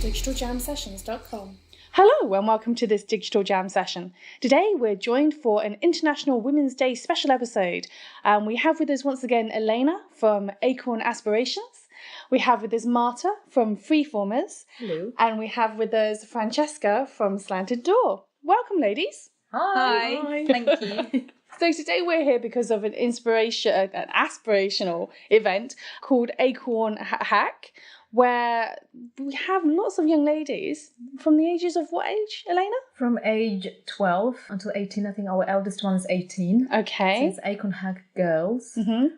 digitaljamsessions.com. Hello and welcome to this Digital Jam session. Today we're joined for an International Women's Day special episode. We have with us once again Elena from Acorn Aspirations. We have with us Marta from Freeformers. Hello. And we have with us Francesca from Slanted Door. Welcome, ladies. Hi. Hi. Thank you. So today we're here because of an aspirational event called Acorn Hack, where we have lots of young ladies from the ages of what age, Elena? From age 12 until 18, I think our eldest one is 18. Okay. So it's Acorn Hack Girls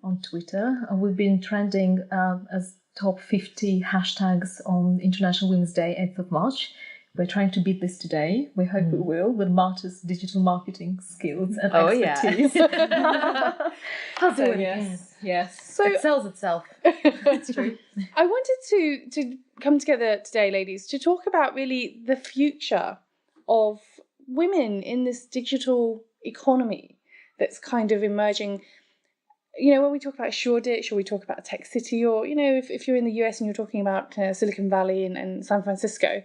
on Twitter. And we've been trending as top 50 hashtags on International Women's Day, 8th of March. We're trying to beat this today. We hope we will, with Marta's digital marketing skills and expertise. Yes. So, it sells itself. That's true. I wanted to come together today, ladies, to talk about really the future of women in this digital economy that's kind of emerging. You know, when we talk about Shoreditch or we talk about Tech City, or, you know, if you're in the US and you're talking about Silicon Valley and San Francisco,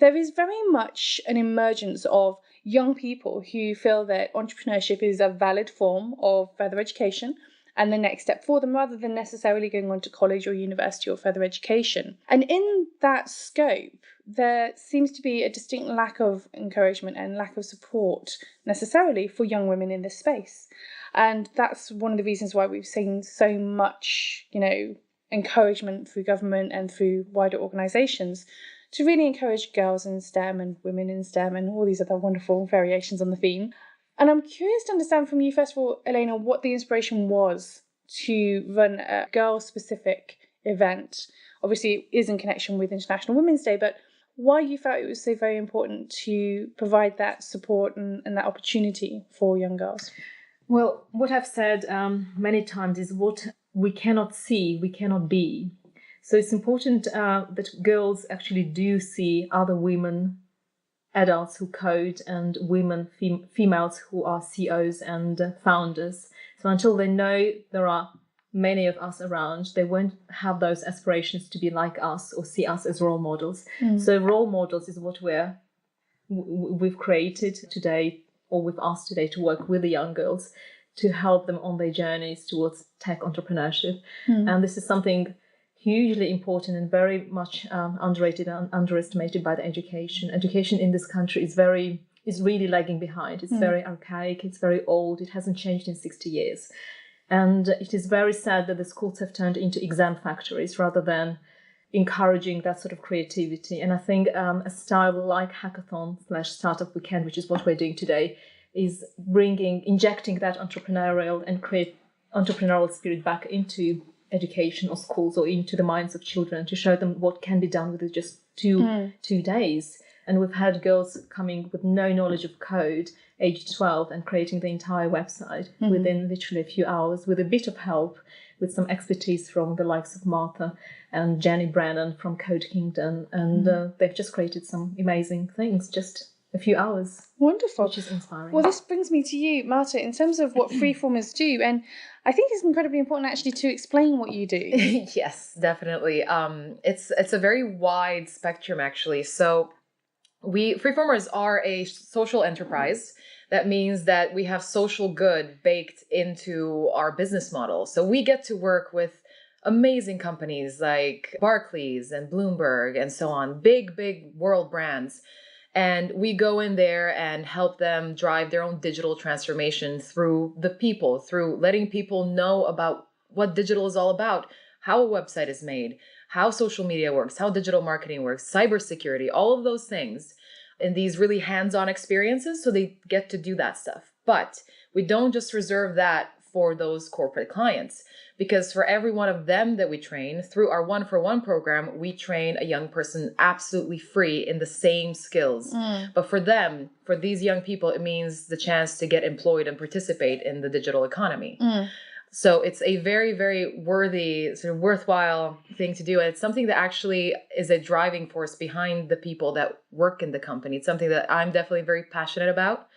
there is very much an emergence of young people who feel that entrepreneurship is a valid form of further education and the next step for them, rather than necessarily going on to college or university or further education. And in that scope, there seems to be a distinct lack of encouragement and lack of support necessarily for young women in this space. And that's one of the reasons why we've seen so much, you know, encouragement through government and through wider organisations to really encourage girls in STEM and women in STEM and all these other wonderful variations on the theme. And I'm curious to understand from you, first of all, Elena, what the inspiration was to run a girl-specific event. Obviously, it is in connection with International Women's Day, but why you felt it was so very important to provide that support and that opportunity for young girls. Well, what I've said many times is what we cannot see, we cannot be. So it's important that girls actually do see other women, adults who code, and women, females who are CEOs and founders. So until they know there are many of us around, they won't have those aspirations to be like us or see us as role models. So role models is what we've created today, or we've asked today, to work with the young girls to help them on their journeys towards tech entrepreneurship. And this is something hugely important and very much underrated and underestimated by the education. Education in this country is really lagging behind. It's very archaic, it's very old, it hasn't changed in 60 years. And it is very sad that the schools have turned into exam factories rather than encouraging that sort of creativity. And I think a style like hackathon/startup weekend, which is what we're doing today, is injecting that entrepreneurial and entrepreneurial spirit back into education or schools or into the minds of children, to show them what can be done with just two days. And we've had girls coming with no knowledge of code, aged 12, and creating the entire website within literally a few hours, with a bit of help, with some expertise from the likes of Martha and Jenny Brennan from Code Kingdom. And they've just created some amazing things, just a few hours. Wonderful. Which is inspiring. Well, this brings me to you, Marta, in terms of what Freeformers do. And I think it's incredibly important actually to explain what you do. Yes, definitely. It's a very wide spectrum, actually. So Freeformers are a social enterprise. That means that we have social good baked into our business model. So we get to work with amazing companies like Barclays and Bloomberg and so on, big world brands. And we go in there and help them drive their own digital transformation through the people, through letting people know about what digital is all about, how a website is made, how social media works, how digital marketing works, cybersecurity, all of those things in these really hands-on experiences. So they get to do that stuff. But we don't just reserve that for those corporate clients, because for every one of them that we train through our 1-for-1 program, we train a young person absolutely free in the same skills. But for them, for these young people, it means the chance to get employed and participate in the digital economy. So it's a very, very worthy, sort of worthwhile thing to do. And it's something that actually is a driving force behind the people that work in the company. It's something that I'm definitely very passionate about.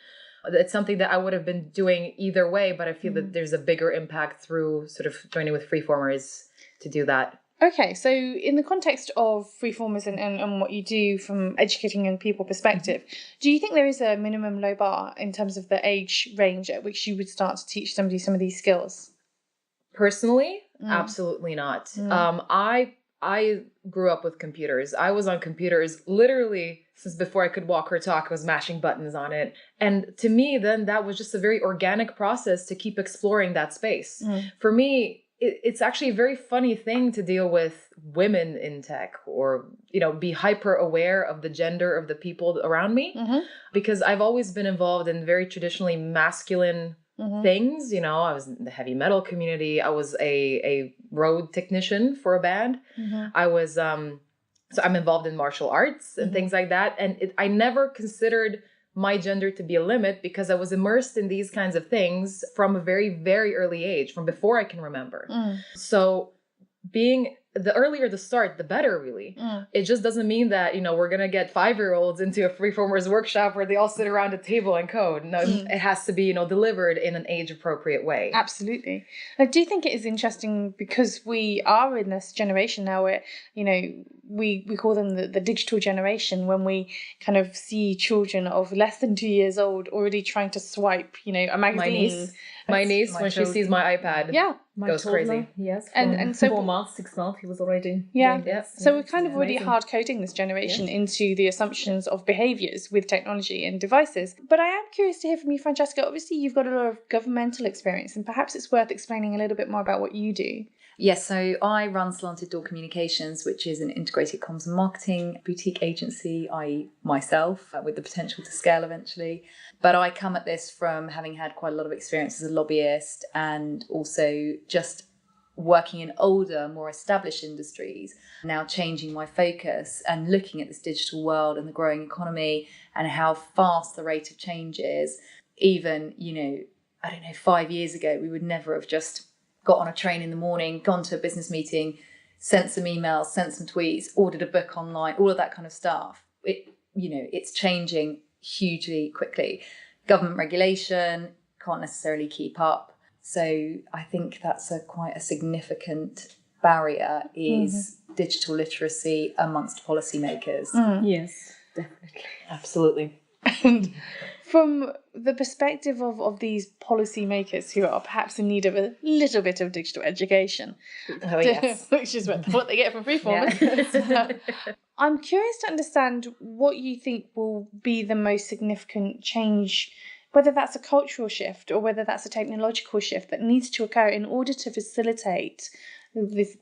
It's something that I would have been doing either way, but I feel that there's a bigger impact through sort of joining with Freeformers to do that. Okay, so in the context of freeformers and what you do from educating young people perspective, do you think there is a minimum low bar in terms of the age range at which you would start to teach somebody some of these skills? Personally, absolutely not. I grew up with computers. I was on computers literally since before I could walk or talk. I was mashing buttons on it. And to me, then that was just a very organic process to keep exploring that space. For me, it's actually a very funny thing to deal with women in tech or, be hyper aware of the gender of the people around me, because I've always been involved in very traditionally masculine things. I was in the heavy metal community. I was a road technician for a band. I was, so I'm involved in martial arts and things like that. And I never considered my gender to be a limit because I was immersed in these kinds of things from a very, very early age, from before I can remember. So the earlier the start, the better, really. It just doesn't mean that, we're going to get 5-year-olds into a freeformers workshop where they all sit around a table and code. No, it has to be, delivered in an age-appropriate way. Absolutely. I do think it is interesting because we are in this generation now where, we call them the digital generation, when we kind of see children of less than 2 years old already trying to swipe, a magazine. My niece, when she sees my iPad, goes crazy. Yes, and so 4 months, 6 months, he was already doing this. So we're kind of already hard coding this generation into the assumptions of behaviours with technology and devices. But I am curious to hear from you, Francesca. Obviously, you've got a lot of governmental experience, and perhaps it's worth explaining a little bit more about what you do. Yes, so I run Slanted Door Communications, which is an integrated comms and marketing boutique agency, i.e. myself, with the potential to scale eventually. But I come at this from having had quite a lot of experience as a lobbyist and also just working in older, more established industries, now changing my focus and looking at this digital world and the growing economy and how fast the rate of change is. Even, 5 years ago, we would never have just got on a train in the morning, gone to a business meeting, sent some emails, sent some tweets, ordered a book online, all of that kind of stuff. It's changing hugely quickly. Government regulation can't necessarily keep up. So I think that's quite a significant barrier is digital literacy amongst policymakers. Yes, definitely. Absolutely. And from the perspective of these policymakers who are perhaps in need of a little bit of digital education, which is what they get from freeformers, I'm curious to understand what you think will be the most significant change, whether that's a cultural shift or whether that's a technological shift that needs to occur in order to facilitate this,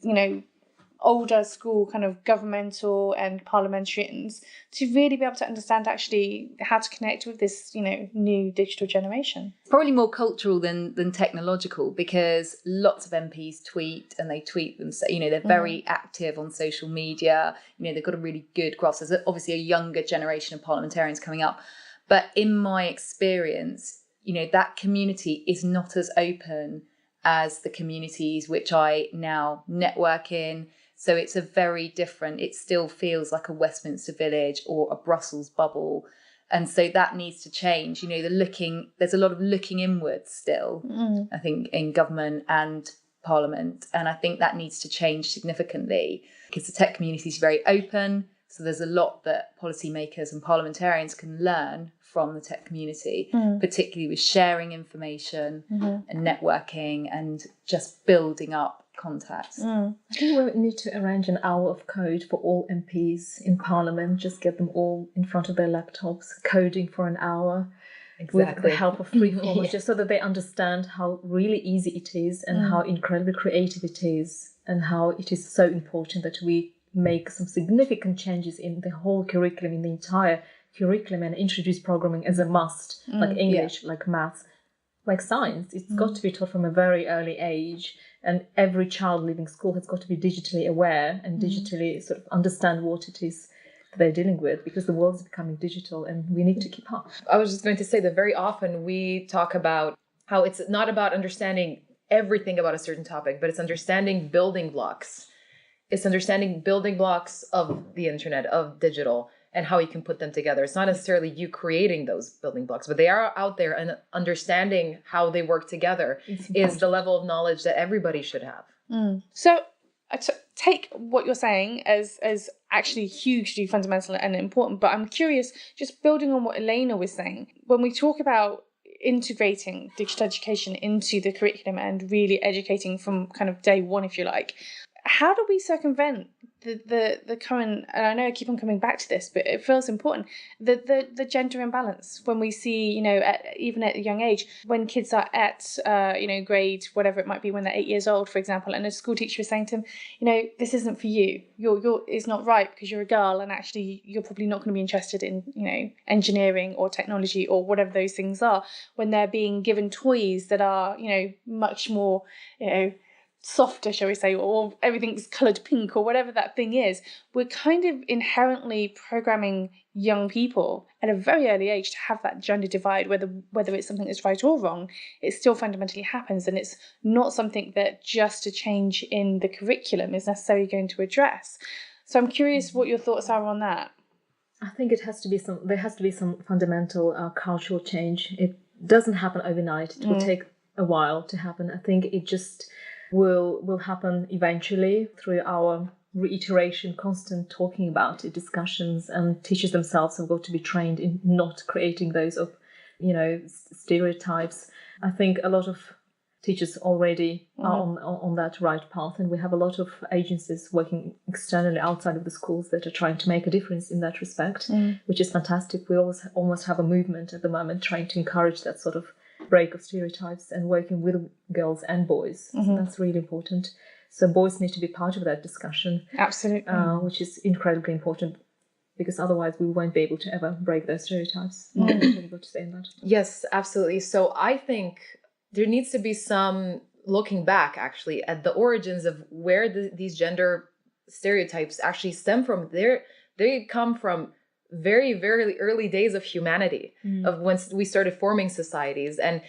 older school kind of governmental and parliamentarians to really be able to understand actually how to connect with this, new digital generation. Probably more cultural than technological, because lots of MPs tweet and they tweet them. So, they're very active on social media. They've got a really good grasp. There's obviously a younger generation of parliamentarians coming up. But in my experience, that community is not as open as the communities which I now network in. So it's a very different, it still feels like a Westminster Village or a Brussels bubble. And so that needs to change. There's a lot of looking inwards still, I think, in government and parliament. And I think that needs to change significantly because the tech community is very open. So there's a lot that policymakers and parliamentarians can learn from the tech community, particularly with sharing information and networking and just building up contacts. I think we need to arrange an hour of code for all MPs in Parliament, just get them all in front of their laptops, coding for an hour. With the help of freeformers, just so that they understand how really easy it is and how incredibly creative it is and how it is so important that we make some significant changes in the whole curriculum, in the entire curriculum, and introduce programming as a must, like English, like maths, like science. It's got to be taught from a very early age, and every child leaving school has got to be digitally aware and digitally sort of understand what it is they're dealing with, because the world is becoming digital and we need to keep up. I was just going to say that very often we talk about how it's not about understanding everything about a certain topic, but it's understanding building blocks. It's understanding building blocks of the internet, of digital, and how you can put them together. It's not necessarily you creating those building blocks, but they are out there, and understanding how they work together is the level of knowledge that everybody should have. So take what you're saying as actually hugely fundamental and important, but I'm curious, just building on what Elena was saying, when we talk about integrating digital education into the curriculum and really educating from kind of day one, if you like, how do we circumvent the current, and I know I keep on coming back to this, but it feels important, the gender imbalance when we see, even at a young age, when kids are at, grade, whatever it might be, when they're 8 years old, for example, and a school teacher is saying to them, this isn't for you. It's not right because you're a girl, and actually you're probably not going to be interested in, engineering or technology or whatever those things are, when they're being given toys that are, much more, softer, shall we say, or everything's coloured pink or whatever that thing is. We're kind of inherently programming young people at a very early age to have that gender divide, whether it's something that's right or wrong, it still fundamentally happens, and it's not something that just a change in the curriculum is necessarily going to address. So I'm curious what your thoughts are on that. I think there has to be some fundamental cultural change. It doesn't happen overnight. It will take a while to happen. I think it just will happen eventually through our reiteration, constant talking about it, discussions, and teachers themselves have got to be trained in not creating those stereotypes. I think a lot of teachers already are on that right path, and we have a lot of agencies working externally outside of the schools that are trying to make a difference in that respect, which is fantastic. We almost have a movement at the moment trying to encourage that sort of break of stereotypes and working with girls and boys. So that's really important. So boys need to be part of that discussion. Absolutely. Which is incredibly important, because otherwise we won't be able to ever break those stereotypes. What have you got to say on that? Yes, absolutely. So I think there needs to be some looking back actually at the origins of where these gender stereotypes actually stem from. They come from very, very early days of humanity, of when we started forming societies, and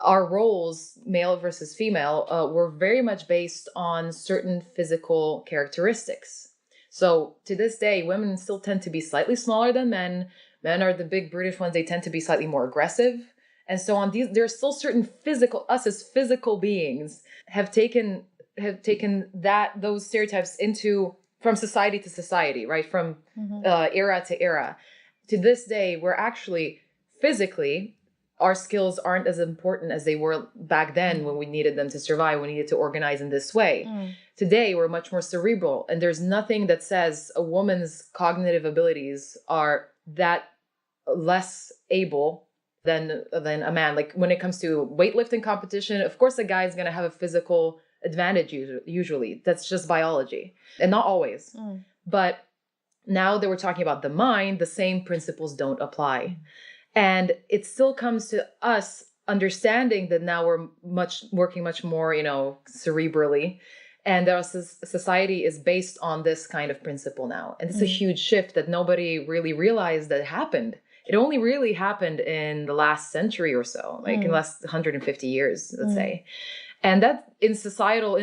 our roles, male versus female, were very much based on certain physical characteristics. So to this day, women still tend to be slightly smaller than men. Men are the big brutish ones. They tend to be slightly more aggressive. And so on there's still certain us as physical beings have taken those stereotypes from society to society, right? From era to era. To this day, we're actually physically, our skills aren't as important as they were back then when we needed them to survive. We needed to organize in this way. Today, we're much more cerebral, and there's nothing that says a woman's cognitive abilities are that less able than a man. Like when it comes to weightlifting competition, of course, a guy is going to have a physical advantage usually. That's just biology, and not always. But now that we're talking about the mind, the same principles don't apply. And it still comes to us understanding that now we're working much more, cerebrally. And our society is based on this kind of principle now. And it's a huge shift that nobody really realized that happened. It only really happened in the last century or so, like in the last 150 years, let's say. And that in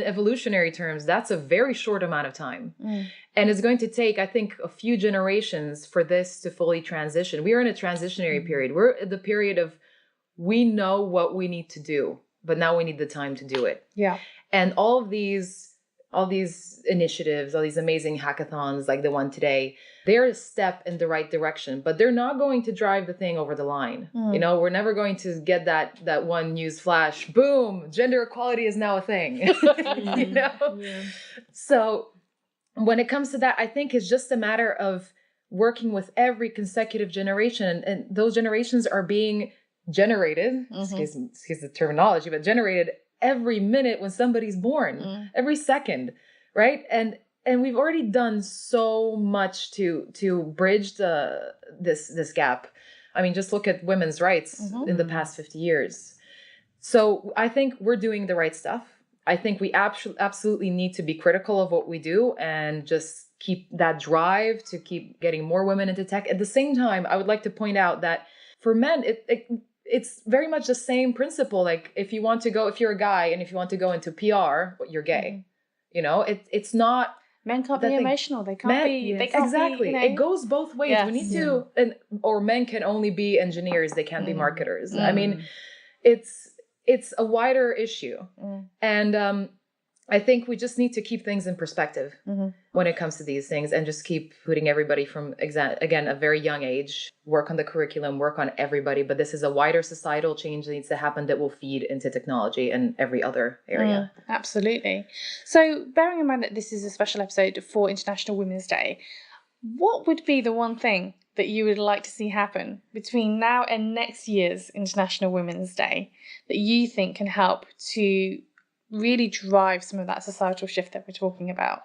evolutionary terms, that's a very short amount of time. And it's going to take, I think, a few generations for this to fully transition. We are in a transitionary period. We're at the period of, we know what we need to do, but now we need the time to do it. Yeah. And all these initiatives, all these amazing hackathons like the one today, they're a step in the right direction, but they're not going to drive the thing over the line. We're never going to get that one news flash, boom, gender equality is now a thing. So when it comes to that, I think it's just a matter of working with every consecutive generation, and those generations are being generated, excuse the terminology, but generated every minute when somebody's born, every second, right? And we've already done so much to bridge this gap. I mean, just look at women's rights in the past 50 years. So I think we're doing the right stuff. I think we absolutely need to be critical of what we do and just keep that drive to keep getting more women into tech. At the same time, I would like to point out that for men, it's very much the same principle. Like if you're a guy and if you want to go into PR, you're gay. It's not. Men can't be emotional. They can't be. They can't exactly. Be, It goes both ways. Yes. We need to, or men can only be engineers. They can't be marketers. I mean, it's a wider issue, and I think we just need to keep things in perspective when it comes to these things, and just keep putting everybody from, again, a very young age, work on the curriculum, work on everybody. But this is a wider societal change that needs to happen that will feed into technology and every other area. Absolutely. So bearing in mind that this is a special episode for International Women's Day, what would be the one thing that you would like to see happen between now and next year's International Women's Day that you think can help to really drive some of that societal shift that we're talking about?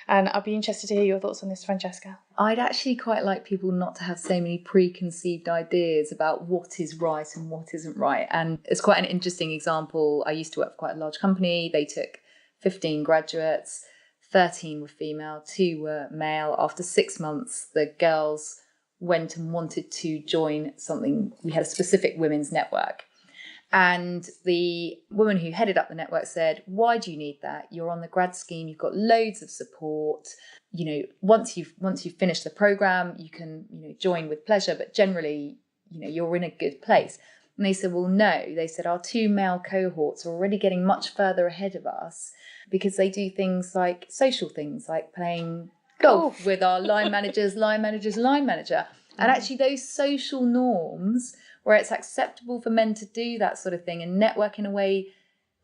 And I'll be interested to hear your thoughts on this, Francesca. I'd actually quite like people not to have so many preconceived ideas about what is right and what isn't right. And it's quite an interesting example. I used to work for quite a large company. They took 15 graduates, 13 were female, 2 were male. After 6 months, the girls went and wanted to join something. We had a specific women's network. And the woman who headed up the network said, why do you need that? You're on the grad scheme. You've got loads of support. You know, once you've finished the program, you can, join with pleasure. But generally, you're in a good place. And they said, well, no. They said, our 2 male cohorts are already getting much further ahead of us because they do things like social things, like playing golf with our line manager. And actually those social norms where it's acceptable for men to do that sort of thing and network in a way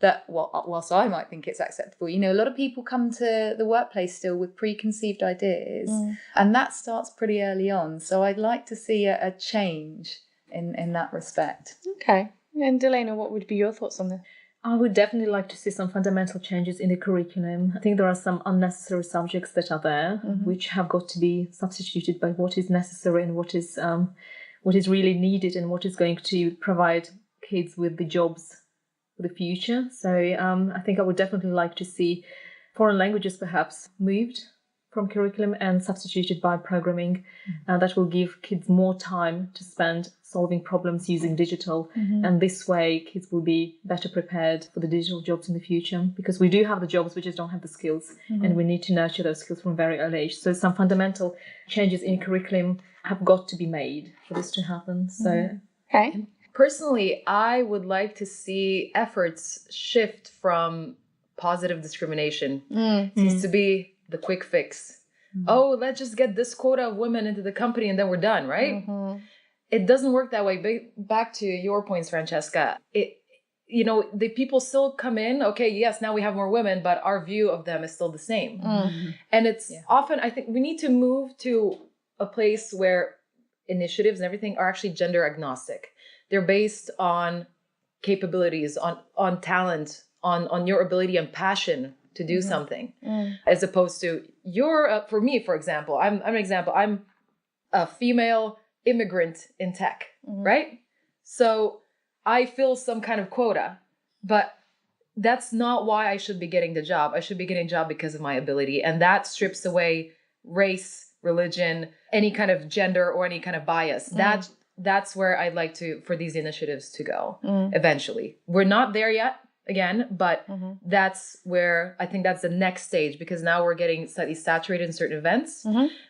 that, whilst I might think it's acceptable, a lot of people come to the workplace still with preconceived ideas, and that starts pretty early on. So I'd like to see a change in that respect. Okay. And Delena, what would be your thoughts on this? I would definitely like to see some fundamental changes in the curriculum. I think there are some unnecessary subjects that are there, which have got to be substituted by what is necessary and what is really needed and what is going to provide kids with the jobs for the future. So I think I would definitely like to see foreign languages perhaps moved from curriculum and substituted by programming. That will give kids more time to spend solving problems using digital. And this way kids will be better prepared for the digital jobs in the future, because we do have the jobs, we just don't have the skills, and we need to nurture those skills from a very early age. So some fundamental changes in curriculum have got to be made for this to happen. So Okay. Personally, I would like to see efforts shift from positive discrimination. Seems to be the quick fix. Oh, let's just get this quota of women into the company and then we're done, right? It doesn't work that way. Back to your points, Francesca. The people still come in. Okay, yes, now we have more women, but our view of them is still the same. And it's often, I think we need to move to a place where initiatives and everything are actually gender agnostic. They're based on capabilities, on talent, on your ability and passion to do something, as opposed to for me, for example, I'm an example. I'm a female immigrant in tech, right? So I fill some kind of quota, but that's not why I should be getting the job. I should be getting a job because of my ability. And that strips away race, religion, any kind of gender or any kind of bias. That's where I'd like for these initiatives to go eventually. We're not there yet, again, but that's where I think that's the next stage, because now we're getting slightly saturated in certain events.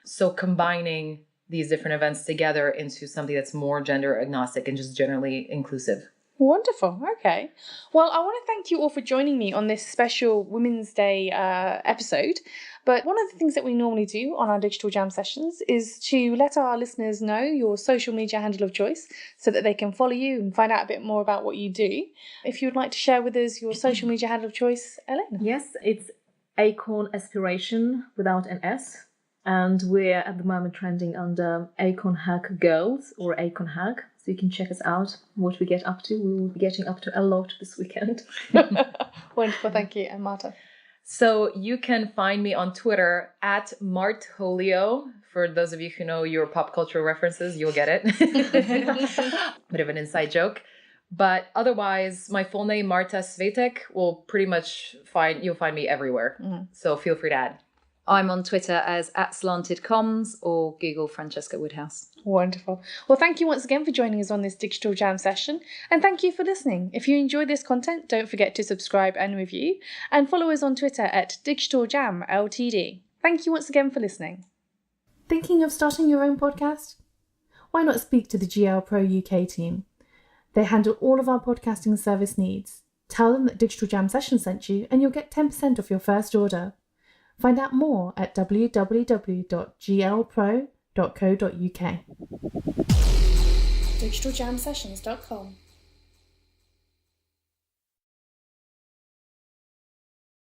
So combining these different events together into something that's more gender agnostic and just generally inclusive. Wonderful. Okay. Well, I want to thank you all for joining me on this special Women's Day episode. But one of the things that we normally do on our Digital Jam sessions is to let our listeners know your social media handle of choice so that they can follow you and find out a bit more about what you do. If you'd like to share with us your social media handle of choice, Elena. Yes, it's Acorn Aspiration without an S. And we're at the moment trending under Acorn Hack Girls or Acorn Hack. So you can check us out, what we get up to. We will be getting up to a lot this weekend. Wonderful, thank you. And Marta? So you can find me on Twitter at Martholio. For those of you who know your pop culture references, you'll get it. Bit of an inside joke. But otherwise, my full name, Marta Svetek, will pretty much you'll find me everywhere. So feel free to add. I'm on Twitter as @slantedcomms or Google Francesca Woodhouse. Wonderful. Well, thank you once again for joining us on this Digital Jam session. And thank you for listening. If you enjoy this content, don't forget to subscribe and review. And follow us on Twitter at Digital Jam Ltd. Thank you once again for listening. Thinking of starting your own podcast? Why not speak to the GL Pro UK team? They handle all of our podcasting service needs. Tell them that Digital Jam Session sent you and you'll get 10% off your first order. Find out more at www.glpro.co.uk. digitaljamsessions.com